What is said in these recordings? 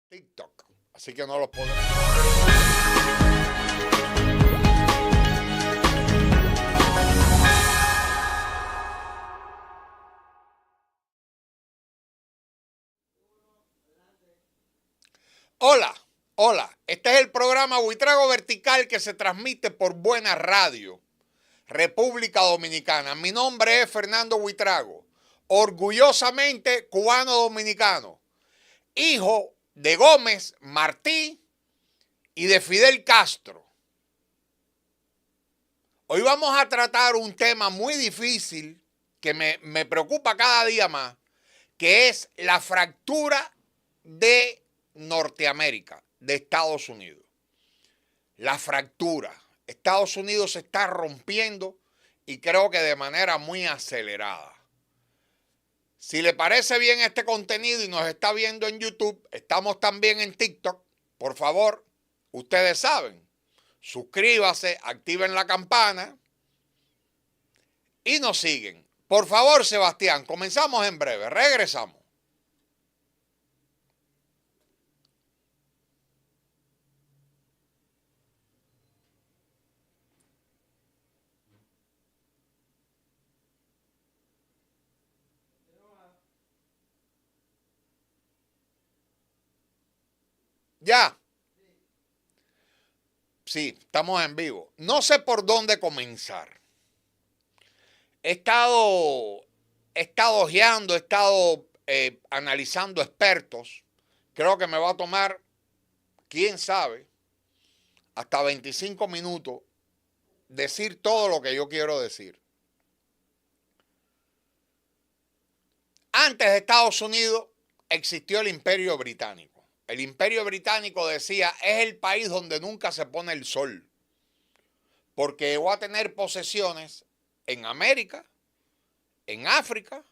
TikTok. Así que no los podemos. Hola, hola. Este es el programa Buitrago Vertical que se transmite por Buena Radio, República Dominicana. Mi nombre es Fernando Buitrago, orgullosamente cubano-dominicano, hijo de Gómez Martí y de Fidel Castro. Hoy vamos a tratar un tema muy difícil que me preocupa cada día más, que es la fractura de Norteamérica, de Estados Unidos. La fractura. Estados Unidos se está rompiendo y creo que de manera muy acelerada. Si le parece bien este contenido y nos está viendo en YouTube, estamos también en TikTok. Por favor, ustedes saben, suscríbase, activen la campana y nos siguen. Por favor, Sebastián, comenzamos en breve, regresamos. Ya. Sí, estamos en vivo. No sé por dónde comenzar. He estado ojeando, he estado analizando expertos. Creo que me va a tomar, quién sabe, hasta 25 minutos decir todo lo que yo quiero decir. Antes de Estados Unidos existió el Imperio Británico. El Imperio Británico decía, es el país donde nunca se pone el sol, porque va a tener posesiones en América, en África,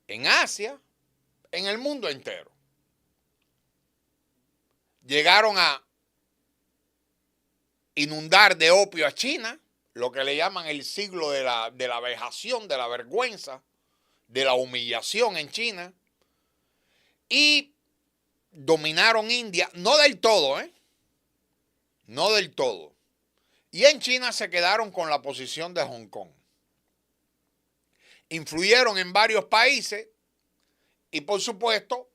en Asia, en el mundo entero. Llegaron a inundar de opio a China, lo que le llaman el siglo de la vejación, de la vergüenza, de la humillación en China, y dominaron India, no del todo, no del todo. Y en China se quedaron con la posición de Hong Kong. Influyeron en varios países y, por supuesto,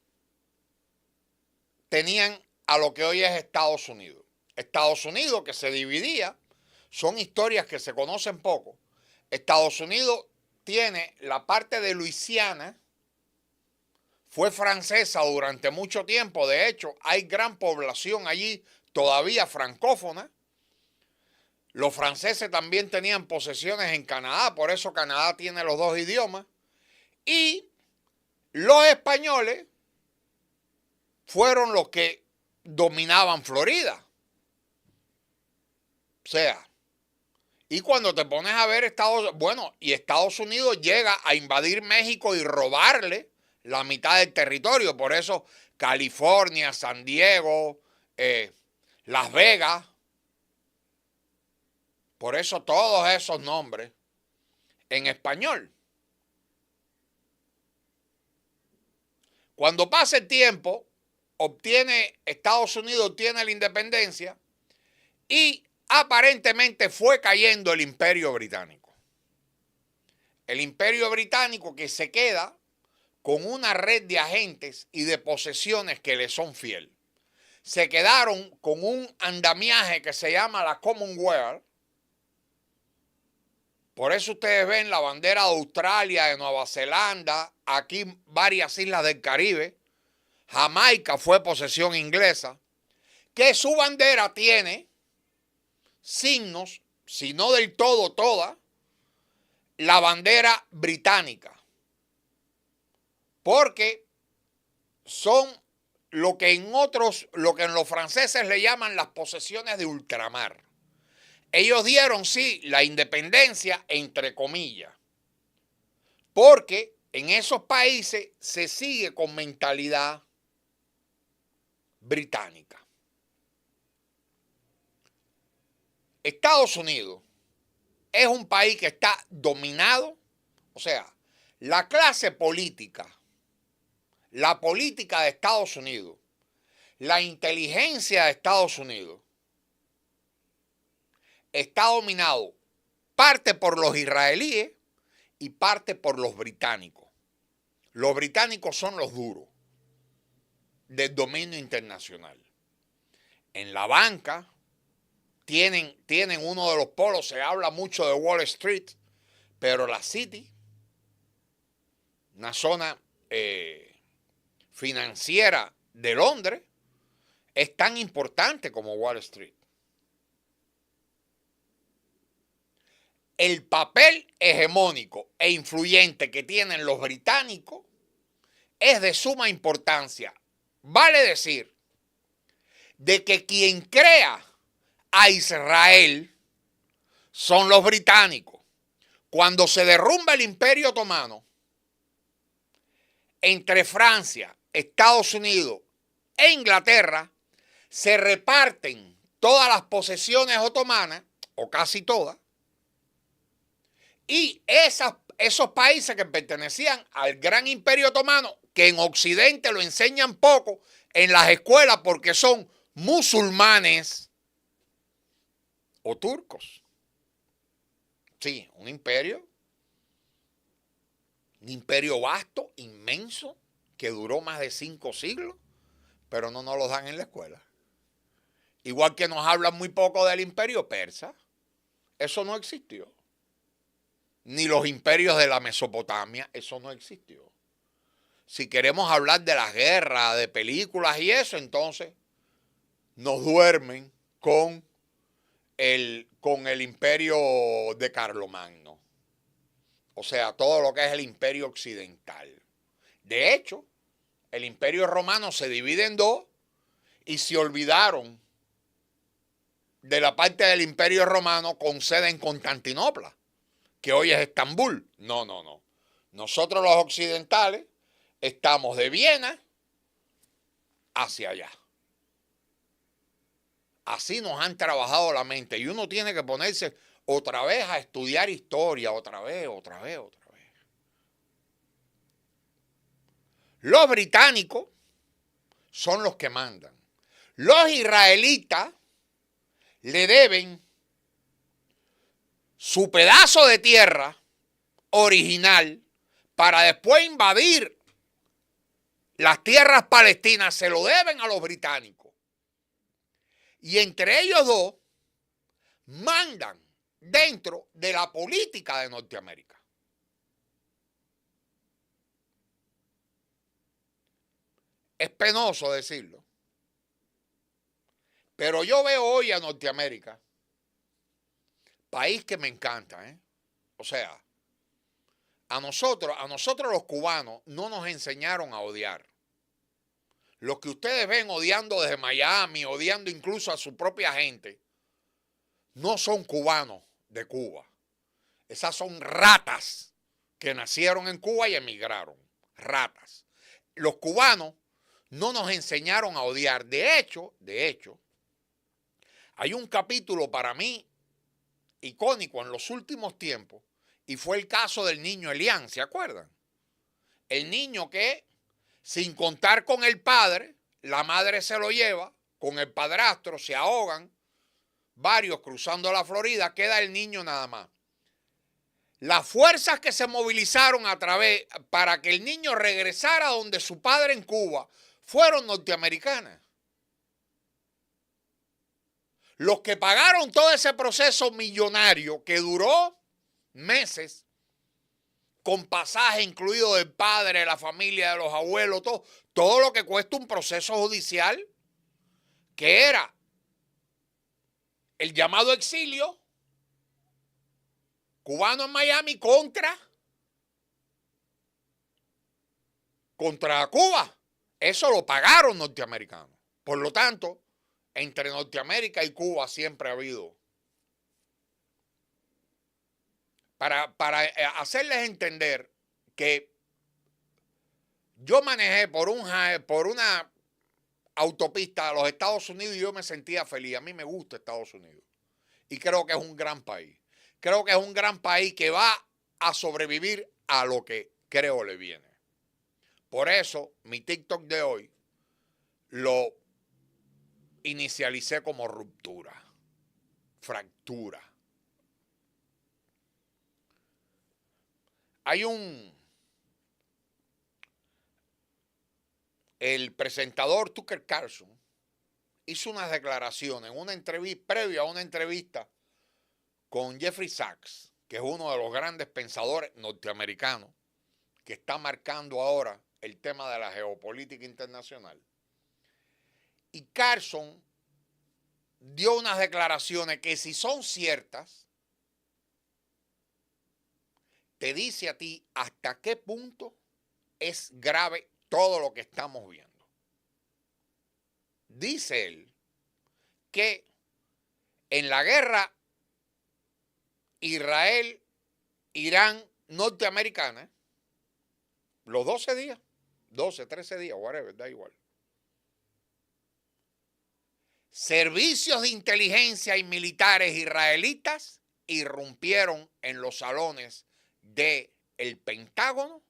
tenían a lo que hoy es Estados Unidos. Estados Unidos, que se dividía, son historias que se conocen poco. Estados Unidos tiene la parte de Luisiana, fue francesa durante mucho tiempo. De hecho, hay gran población allí todavía francófona. Los franceses también tenían posesiones en Canadá, por eso Canadá tiene los dos idiomas. Y los españoles fueron los que dominaban Florida. O sea, y cuando te pones a ver Estados Unidos llega a invadir México y robarle la mitad del territorio. Por eso California, San Diego, Las Vegas, por eso todos esos nombres en español. Cuando pasa el tiempo, Estados Unidos obtiene la independencia y aparentemente fue cayendo el Imperio Británico. El Imperio Británico que se queda con una red de agentes y de posesiones que le son fiel. Se quedaron con un andamiaje que se llama la Commonwealth. Por eso ustedes ven la bandera de Australia, de Nueva Zelanda, aquí varias islas del Caribe. Jamaica fue posesión inglesa, que su bandera tiene signos, si no del todo toda, la bandera británica. Porque son lo que en los franceses le llaman las posesiones de ultramar. Ellos dieron, sí, la independencia, entre comillas, porque en esos países se sigue con mentalidad británica. Estados Unidos es un país que está dominado, o sea, la clase política, la política de Estados Unidos La inteligencia de Estados Unidos está dominado parte por los israelíes y parte por los británicos. Los británicos son los duros del dominio internacional. En la banca tienen uno de los polos, se habla mucho de Wall Street, pero la City, una zona financiera de Londres, es tan importante como Wall Street. El papel hegemónico e influyente que tienen los británicos es de suma importancia. Vale decir, de que quien crea a Israel son los británicos. Cuando se derrumba el Imperio Otomano, entre Francia, Estados Unidos e Inglaterra, se reparten todas las posesiones otomanas, o casi todas, y esos países que pertenecían al gran Imperio Otomano, que en Occidente lo enseñan poco en las escuelas porque son musulmanes o turcos. Sí, un imperio vasto, inmenso, que duró más de 5 siglos, pero no nos lo dan en la escuela. Igual que nos hablan muy poco del imperio persa. Eso no existió. Ni los imperios de la Mesopotamia, eso no existió. Si queremos hablar de las guerras, de películas y eso, entonces nos duermen con el imperio de Carlomagno. O sea, todo lo que es el imperio occidental. De hecho, el imperio romano se divide en dos y se olvidaron de la parte del imperio romano con sede en Constantinopla, que hoy es Estambul. No. Nosotros los occidentales estamos de Viena hacia allá. Así nos han trabajado la mente y uno tiene que ponerse otra vez a estudiar historia, otra vez. Los británicos son los que mandan. Los israelitas le deben su pedazo de tierra original para después invadir las tierras palestinas, se lo deben a los británicos. Y entre ellos dos mandan dentro de la política de Norteamérica. Es penoso decirlo, pero yo veo hoy a Norteamérica, país que me encanta, ¿eh? O sea, a nosotros los cubanos no nos enseñaron a odiar. Los que ustedes ven odiando desde Miami, odiando incluso a su propia gente, no son cubanos de Cuba. Esas son ratas que nacieron en Cuba y emigraron. Ratas. Los cubanos no nos enseñaron a odiar. De hecho, hay un capítulo para mí icónico en los últimos tiempos y fue el caso del niño Elián, ¿se acuerdan? El niño que, sin contar con el padre, la madre se lo lleva, con el padrastro se ahogan, varios cruzando la Florida, queda el niño nada más. Las fuerzas que se movilizaron para que el niño regresara donde su padre en Cuba fueron norteamericanas. Los que pagaron todo ese proceso millonario que duró meses, con pasaje incluido del padre, de la familia, de los abuelos, todo lo que cuesta un proceso judicial, que era el llamado exilio cubano en Miami contra Cuba. Eso lo pagaron norteamericanos. Por lo tanto, entre Norteamérica y Cuba siempre ha habido. Para hacerles entender que yo manejé por una autopista a los Estados Unidos y yo me sentía feliz. A mí me gusta Estados Unidos. Y creo que es un gran país. Creo que es un gran país que va a sobrevivir a lo que creo le viene. Por eso, mi TikTok de hoy lo inicialicé como ruptura, fractura. El presentador Tucker Carlson hizo unas declaraciones en una entrevista, previo a una entrevista con Jeffrey Sachs, que es uno de los grandes pensadores norteamericanos que está marcando ahora el tema de la geopolítica internacional. Y Carlson dio unas declaraciones que, si son ciertas, te dice a ti hasta qué punto es grave todo lo que estamos viendo. Dice él que en la guerra Israel-Irán norteamericana, los 12 días, 12, 13 días, whatever, da igual. Servicios de inteligencia y militares israelitas irrumpieron en los salones del Pentágono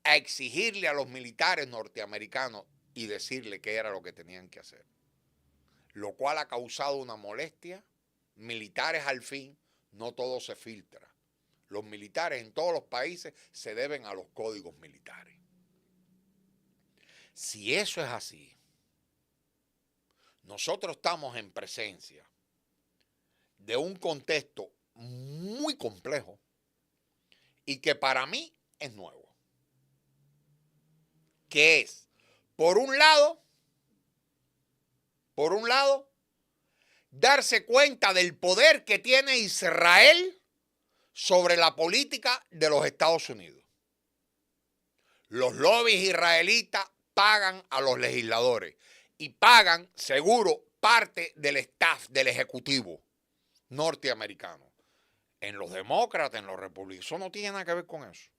a exigirle a los militares norteamericanos y decirle qué era lo que tenían que hacer. Lo cual ha causado una molestia. Militares al fin, no todo se filtra. Los militares en todos los países se deben a los códigos militares. Si eso es así, nosotros estamos en presencia de un contexto muy complejo y que para mí es nuevo. Que es, por un lado, darse cuenta del poder que tiene Israel sobre la política de los Estados Unidos. Los lobbies israelitas pagan a los legisladores y pagan, seguro, parte del staff del Ejecutivo norteamericano. En los demócratas, en los republicanos, eso no tiene nada que ver con eso.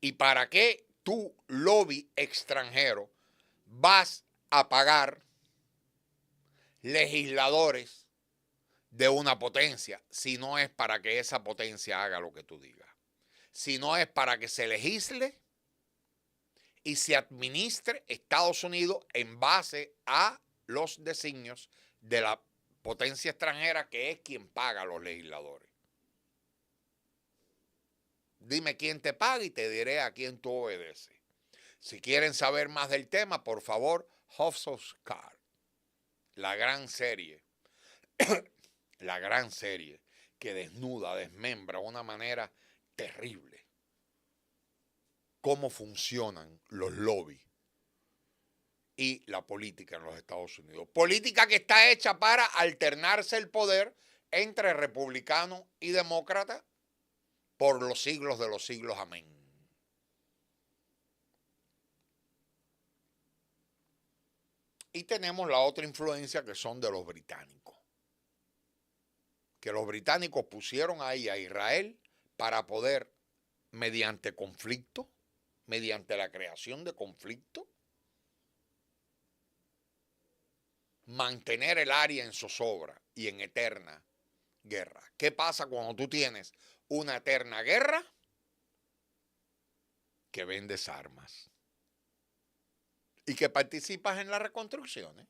¿Y para qué tú, lobby extranjero, vas a pagar legisladores de una potencia si no es para que esa potencia haga lo que tú digas? Si no es para que se legisle y se administre Estados Unidos en base a los designios de la potencia extranjera, que es quien paga a los legisladores. Dime quién te paga y te diré a quién tú obedeces. Si quieren saber más del tema, por favor, House of Cards, la gran serie que desnuda, desmembra de una manera terrible cómo funcionan los lobbies y la política en los Estados Unidos. Política que está hecha para alternarse el poder entre republicanos y demócratas por los siglos de los siglos. Amén. Y tenemos la otra influencia, que son de los británicos. Que los británicos pusieron ahí a Israel para poder, mediante conflicto, mediante la creación de conflicto, mantener el área en zozobra y en eterna guerra. ¿Qué pasa cuando tú tienes una eterna guerra? Que vendes armas y que participas en las reconstrucciones.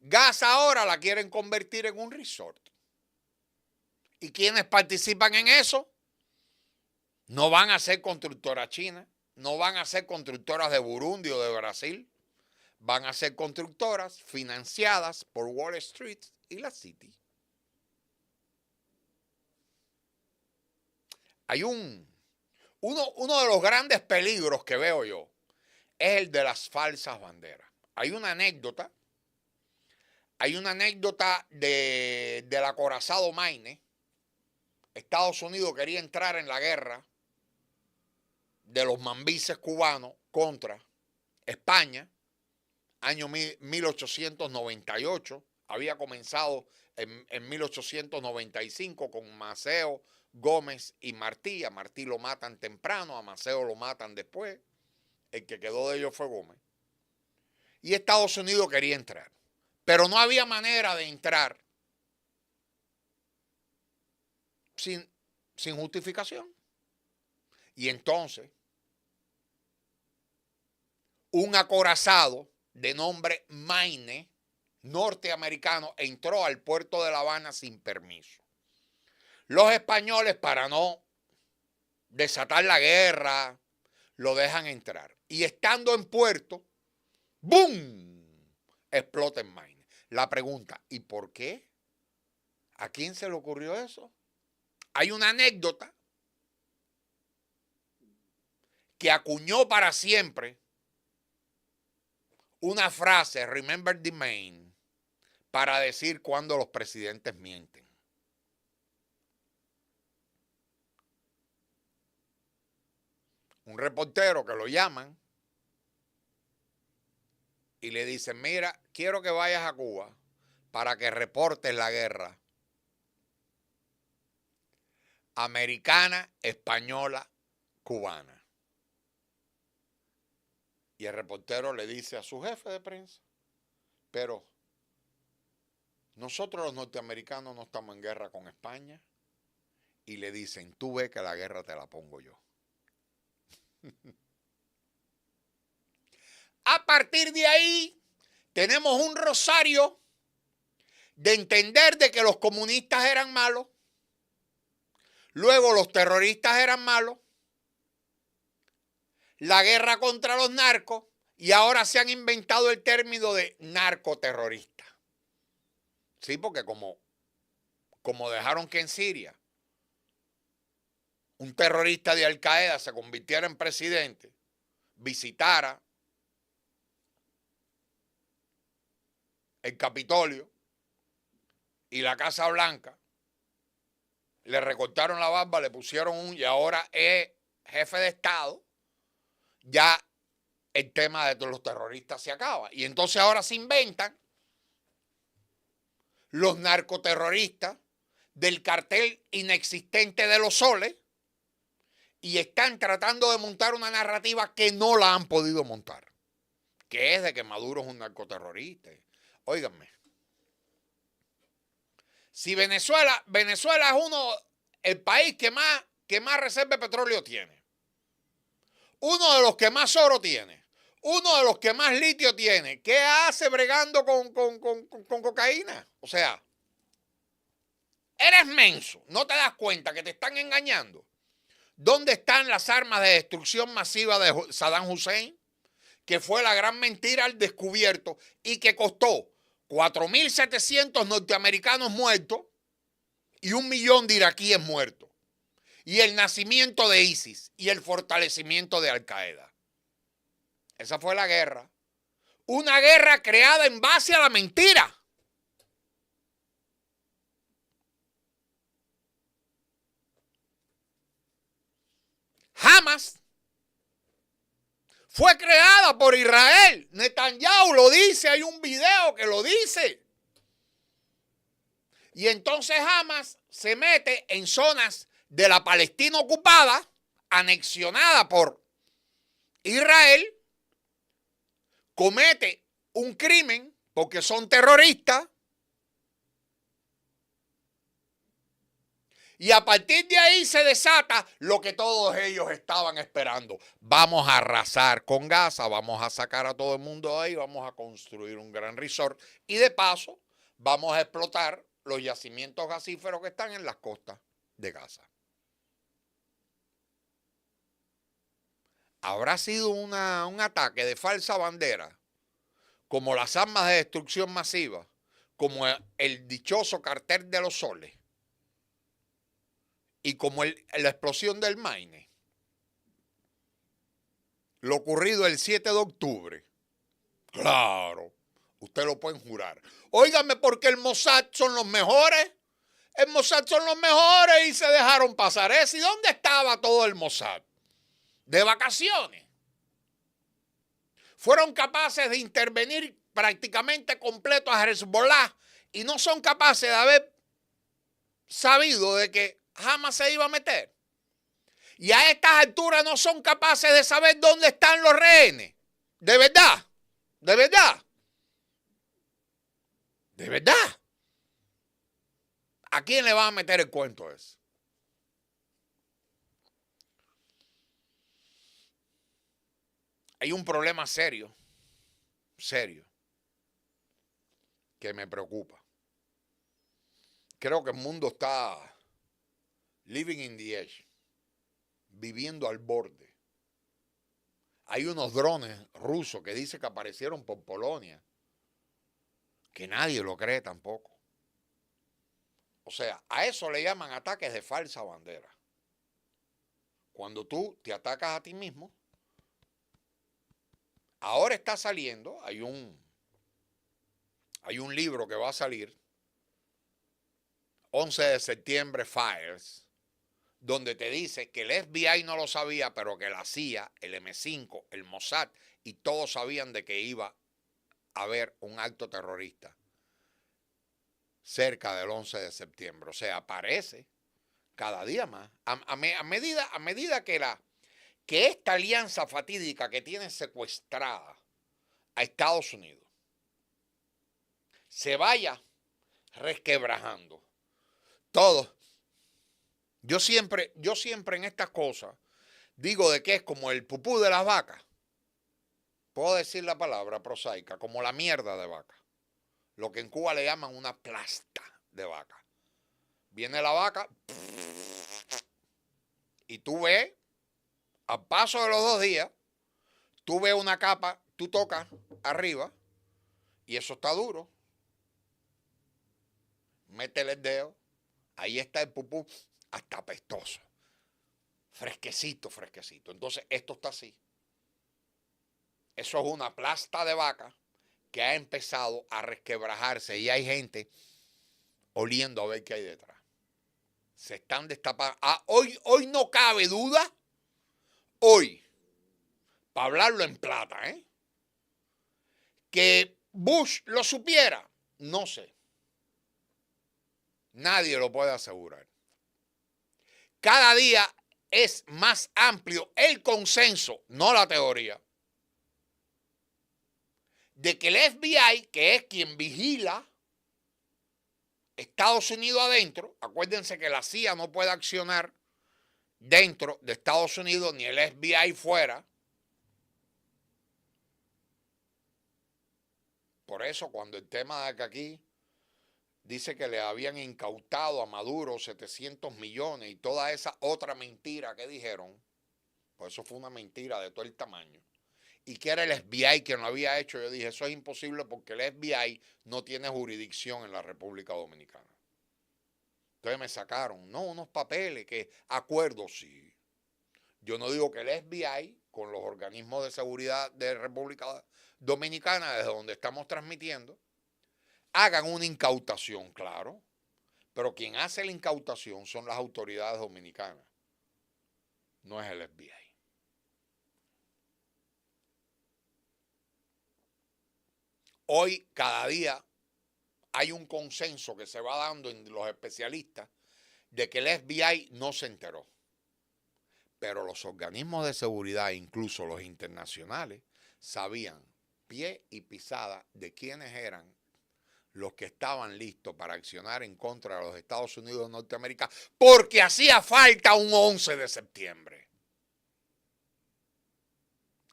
Gaza ahora la quieren convertir en un resort. ¿Y quienes participan en eso? No van a ser constructoras chinas, no van a ser constructoras de Burundi o de Brasil, van a ser constructoras financiadas por Wall Street y la City. Hay uno de los grandes peligros que veo yo es el de las falsas banderas. Hay una anécdota del acorazado Maine. Estados Unidos quería entrar en la guerra de los mambises cubanos contra España, año 1898. Había comenzado en 1895 con Maceo, Gómez y Martí. A Martí lo matan temprano, a Maceo lo matan después. El que quedó de ellos fue Gómez. Y Estados Unidos quería entrar. Pero no había manera de entrar sin justificación. Y entonces un acorazado de nombre Maine, norteamericano, entró al puerto de La Habana sin permiso. Los españoles, para no desatar la guerra, lo dejan entrar. Y estando en puerto, ¡boom!, explota en Maine. La pregunta, ¿y por qué? ¿A quién se le ocurrió eso? Hay una anécdota que acuñó para siempre una frase, remember the Maine, para decir cuando los presidentes mienten. Un reportero que lo llaman y le dicen, mira, quiero que vayas a Cuba para que reportes la guerra americana, española, cubana. Y el reportero le dice a su jefe de prensa, pero nosotros los norteamericanos no estamos en guerra con España. Y le dicen, tú ves que la guerra te la pongo yo. A partir de ahí, tenemos un rosario de entender de que los comunistas eran malos, luego los terroristas eran malos, la guerra contra los narcos, y ahora se han inventado el término de narcoterrorista. Sí, porque como dejaron que en Siria un terrorista de Al Qaeda se convirtiera en presidente, visitara el Capitolio y la Casa Blanca, le recortaron la barba, le pusieron y ahora es jefe de Estado, ya el tema de los terroristas se acaba. Y entonces ahora se inventan los narcoterroristas del cartel inexistente de los soles y están tratando de montar una narrativa que no la han podido montar, que es de que Maduro es un narcoterrorista. Óiganme, si Venezuela es el país que más reserva de petróleo tiene, uno de los que más oro tiene, uno de los que más litio tiene, ¿qué hace bregando con cocaína? O sea, eres menso, no te das cuenta que te están engañando. ¿Dónde están las armas de destrucción masiva de Saddam Hussein? Que fue la gran mentira al descubierto y que costó 4.700 norteamericanos muertos y 1 millón de iraquíes muertos. Y el nacimiento de ISIS y el fortalecimiento de Al Qaeda. Esa fue la guerra. Una guerra creada en base a la mentira. Hamas fue creada por Israel. Netanyahu lo dice, hay un video que lo dice. Y entonces Hamas se mete en zonas de la Palestina ocupada, anexionada por Israel, comete un crimen porque son terroristas, y a partir de ahí se desata lo que todos ellos estaban esperando. Vamos a arrasar con Gaza, vamos a sacar a todo el mundo de ahí, vamos a construir un gran resort y de paso vamos a explotar los yacimientos gasíferos que están en las costas de Gaza. Habrá sido un ataque de falsa bandera, como las armas de destrucción masiva, como el dichoso cartel de los soles y como la explosión del Maine. Lo ocurrido el 7 de octubre. Claro, usted lo pueden jurar. Óigame, porque el Mossad son los mejores. El Mossad son los mejores y se dejaron pasar eso. ¿Y dónde estaba todo el Mossad? De vacaciones. Fueron capaces de intervenir prácticamente completo a Hezbollah y no son capaces de haber sabido de que Hamas se iba a meter. Y a estas alturas no son capaces de saber dónde están los rehenes. De verdad, de verdad, de verdad. ¿A quién le van a meter el cuento ese? hay un problema serio, que me preocupa. Creo que el mundo está living in the edge, viviendo al borde. Hay unos drones rusos que dicen que aparecieron por Polonia, que nadie lo cree tampoco. O sea, a eso le llaman ataques de falsa bandera. Cuando tú te atacas a ti mismo, ahora está saliendo, hay un libro que va a salir, 11 de septiembre Files, donde te dice que el FBI no lo sabía, pero que la CIA, el M5, el Mossad y todos sabían de que iba a haber un acto terrorista cerca del 11 de septiembre. O sea, aparece cada día más. A medida que esta alianza fatídica que tiene secuestrada a Estados Unidos se vaya resquebrajando. Todo. Yo siempre en estas cosas digo de que es como el pupú de las vacas. Puedo decir la palabra prosaica, como la mierda de vaca. Lo que en Cuba le llaman una plasta de vaca. Viene la vaca y tú ves, al paso de los 2 días, tú ves una capa, tú tocas arriba y eso está duro. Métele el dedo, ahí está el pupú, hasta apestoso. Fresquecito. Entonces esto está así. Eso es una plasta de vaca que ha empezado a resquebrajarse y hay gente oliendo a ver qué hay detrás. Se están destapando. Hoy no cabe duda, hoy, para hablarlo en plata, que Bush lo supiera, no sé. Nadie lo puede asegurar. Cada día es más amplio el consenso, no la teoría, de que el FBI, que es quien vigila Estados Unidos adentro, acuérdense que la CIA no puede accionar dentro de Estados Unidos ni el FBI fuera. Por eso cuando el tema de que aquí dice que le habían incautado a Maduro 700 millones y toda esa otra mentira que dijeron, pues eso fue una mentira de todo el tamaño. Y que era el FBI quien lo había hecho, yo dije, eso es imposible porque el FBI no tiene jurisdicción en la República Dominicana. Entonces me sacaron, no, unos papeles, que acuerdos, sí. Yo no digo que el FBI, con los organismos de seguridad de República Dominicana, desde donde estamos transmitiendo, hagan una incautación, claro. Pero quien hace la incautación son las autoridades dominicanas, no es el FBI. Hoy, cada día, hay un consenso que se va dando en los especialistas de que el FBI no se enteró. Pero los organismos de seguridad, incluso los internacionales, sabían pie y pisada de quiénes eran los que estaban listos para accionar en contra de los Estados Unidos de Norteamérica, porque hacía falta un 11 de septiembre.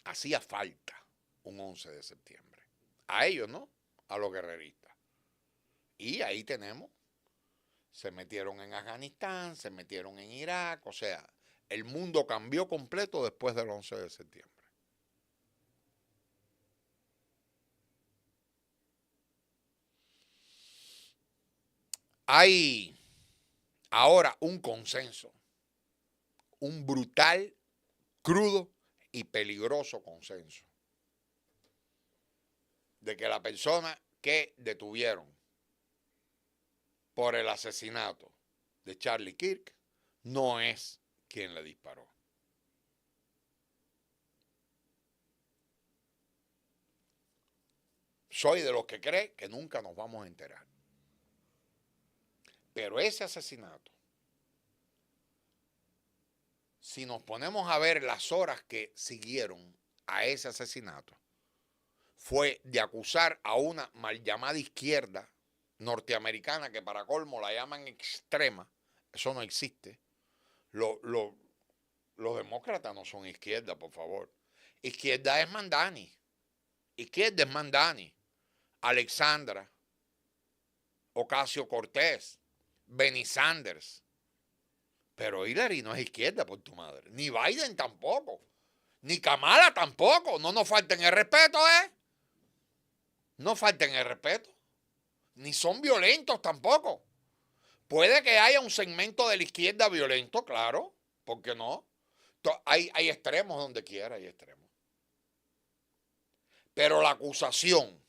Hacía falta un 11 de septiembre. A ellos, ¿no? A los guerreristas. Y ahí tenemos, se metieron en Afganistán, se metieron en Irak, o sea, el mundo cambió completo después del 11 de septiembre. Hay ahora un consenso, un brutal, crudo y peligroso consenso de que la persona que detuvieron por el asesinato de Charlie Kirk no es quien le disparó. Soy de los que cree que nunca nos vamos a enterar. Pero ese asesinato, si nos ponemos a ver las horas que siguieron a ese asesinato, fue de acusar a una mal llamada izquierda norteamericana, que para colmo la llaman extrema. Eso no existe. Los demócratas no son izquierda, por favor. Izquierda es Mandani. Izquierda es Mandani. Alexandra. Ocasio-Cortez. Bernie Sanders. Pero Hillary no es izquierda, por tu madre. Ni Biden tampoco. Ni Kamala tampoco. No nos falten el respeto, ¿eh? No falten el respeto. Ni son violentos tampoco. Puede que haya un segmento de la izquierda violento, claro. ¿Por qué no? Hay extremos donde quiera, hay extremos. Pero la acusación,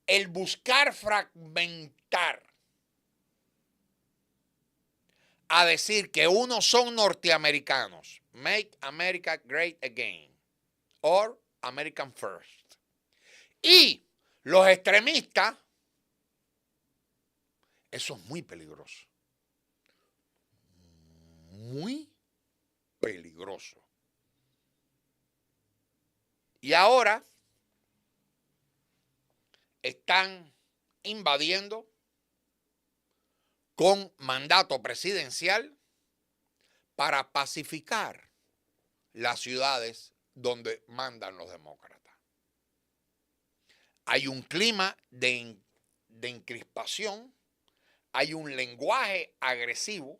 el buscar fragmentar a decir que unos son norteamericanos, Make America Great Again, or American First, y los extremistas, eso es muy peligroso. Muy peligroso. Y ahora están invadiendo con mandato presidencial para pacificar las ciudades donde mandan los demócratas. Hay un clima de encrispación, hay un lenguaje agresivo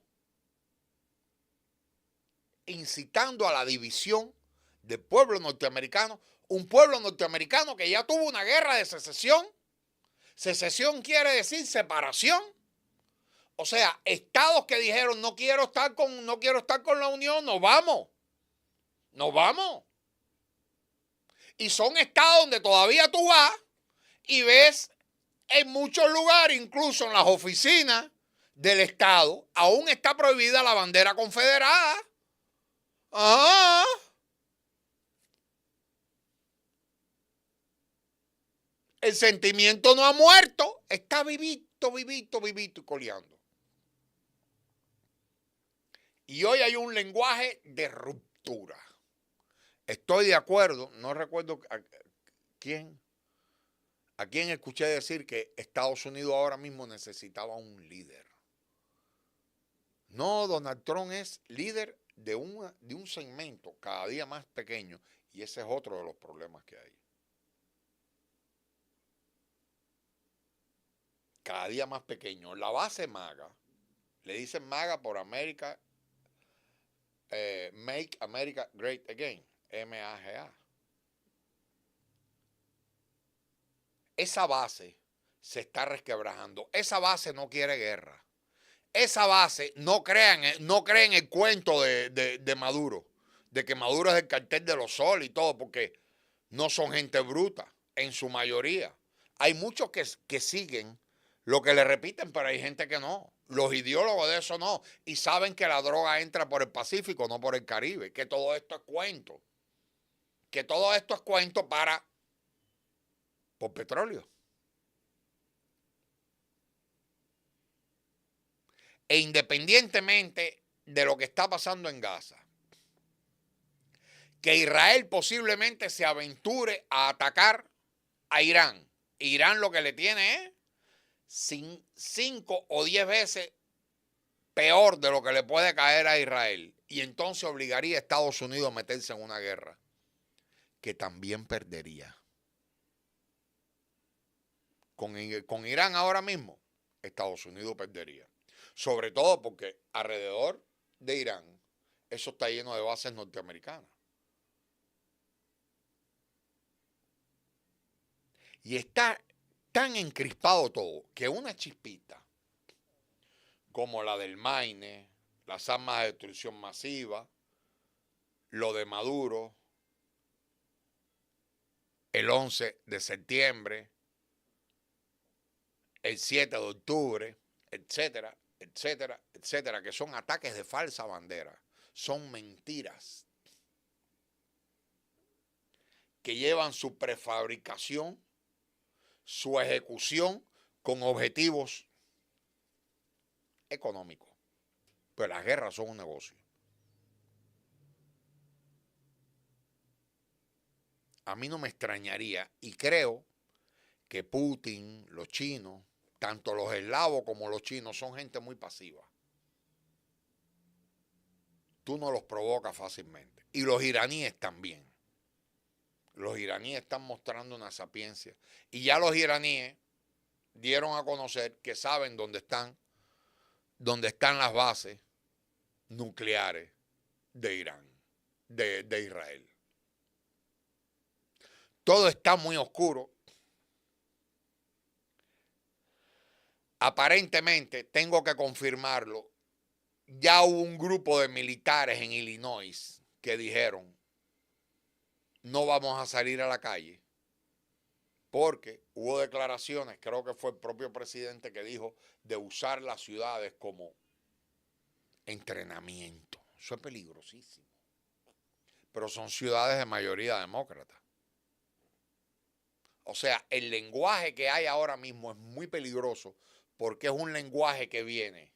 incitando a la división del pueblo norteamericano, un pueblo norteamericano que ya tuvo una guerra de secesión. Secesión quiere decir separación. O sea, estados que dijeron no quiero estar con la Unión, nos vamos. Nos vamos. Y son estados donde todavía tú vas y ves en muchos lugares, incluso en las oficinas del estado, aún está prohibida la bandera confederada. Ah. El sentimiento no ha muerto, está vivito y coleando. Y hoy hay un lenguaje de ruptura. Estoy de acuerdo, no recuerdo a quién escuché decir que Estados Unidos ahora mismo necesitaba un líder. No, Donald Trump es líder de un segmento cada día más pequeño, y ese es otro de los problemas que hay. Cada día más pequeño. La base MAGA, le dicen MAGA por América, Make America Great Again, MAGA. Esa base se está resquebrajando. Esa base no quiere guerra. Esa base no cree en el cuento de Maduro, de que Maduro es el cartel de los soles y todo, porque no son gente bruta, en su mayoría. Hay muchos que siguen lo que le repiten, pero hay gente que no. Los ideólogos de eso no. Y saben que la droga entra por el Pacífico, no por el Caribe. Que todo esto es cuento. Que todo esto es cuento por petróleo. E independientemente de lo que está pasando en Gaza, que Israel posiblemente se aventure a atacar a Irán. Irán lo que le tiene es 5 o 10 veces peor de lo que le puede caer a Israel. Y entonces obligaría a Estados Unidos a meterse en una guerra que también perdería. Con Irán ahora mismo, Estados Unidos perdería. Sobre todo porque alrededor de Irán, eso está lleno de bases norteamericanas. Y está tan encrispado todo que una chispita como la del Maine, las armas de destrucción masiva, lo de Maduro, el 11 de septiembre, el 7 de octubre, etcétera, etcétera, etcétera, que son ataques de falsa bandera, son mentiras que llevan su prefabricación, su ejecución con objetivos económicos. Pero las guerras son un negocio. A mí no me extrañaría, y creo que Putin, los chinos, tanto los eslavos como los chinos, son gente muy pasiva. tú no los provocas fácilmente. Y los iraníes también. Los iraníes están mostrando una sapiencia. Y ya los iraníes dieron a conocer que saben dónde están las bases nucleares de Irán, de Israel. Todo está muy oscuro. Aparentemente, tengo que confirmarlo, ya hubo un grupo de militares en Illinois que dijeron, no vamos a salir a la calle, porque hubo declaraciones, creo que fue el propio presidente que dijo, de usar las ciudades como entrenamiento. Eso es peligrosísimo. Pero son ciudades de mayoría demócrata. O sea, el lenguaje que hay ahora mismo es muy peligroso porque es un lenguaje que viene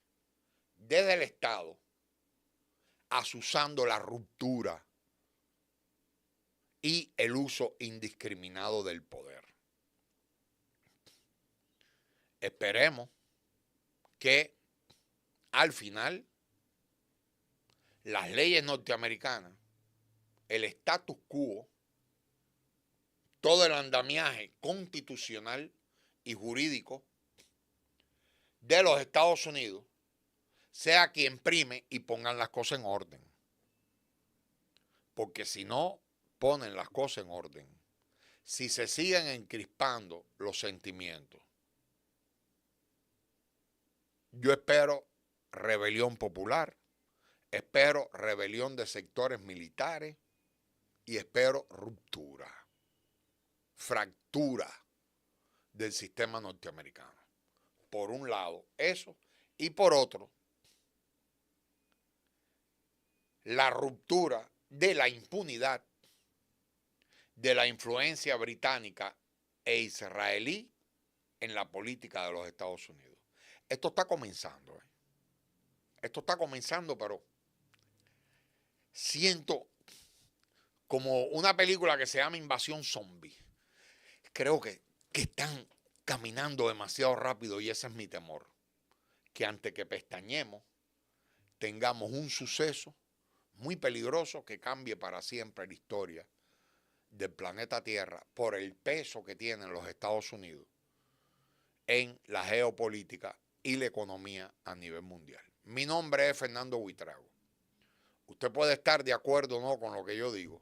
desde el Estado asusando la ruptura y el uso indiscriminado del poder. Esperemos que al final las leyes norteamericanas, el status quo, todo el andamiaje constitucional y jurídico de los Estados Unidos sea quien prime y pongan las cosas en orden. Porque si no ponen las cosas en orden, si se siguen encrispando los sentimientos, yo espero rebelión popular, espero rebelión de sectores militares y espero ruptura, fractura del sistema norteamericano. Por un lado, eso, y por otro, la ruptura de la impunidad de la influencia británica e israelí en la política de los Estados Unidos. Esto está comenzando. Esto está comenzando, pero siento como una película que se llama Invasión Zombie. Creo que están caminando demasiado rápido y ese es mi temor. Que antes que pestañemos tengamos un suceso muy peligroso que cambie para siempre la historia del planeta Tierra por el peso que tienen los Estados Unidos en la geopolítica y la economía a nivel mundial. Mi nombre es Fernando Buitrago. Usted puede estar de acuerdo o no con lo que yo digo.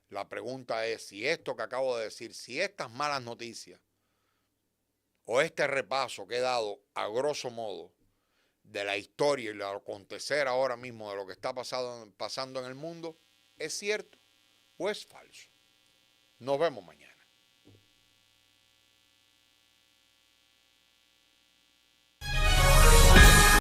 La pregunta es si esto que acabo de decir, si estas malas noticias o este repaso que he dado a grosso modo de la historia y el acontecer ahora mismo de lo que está pasando en el mundo, ¿es cierto o es falso? Nos vemos mañana.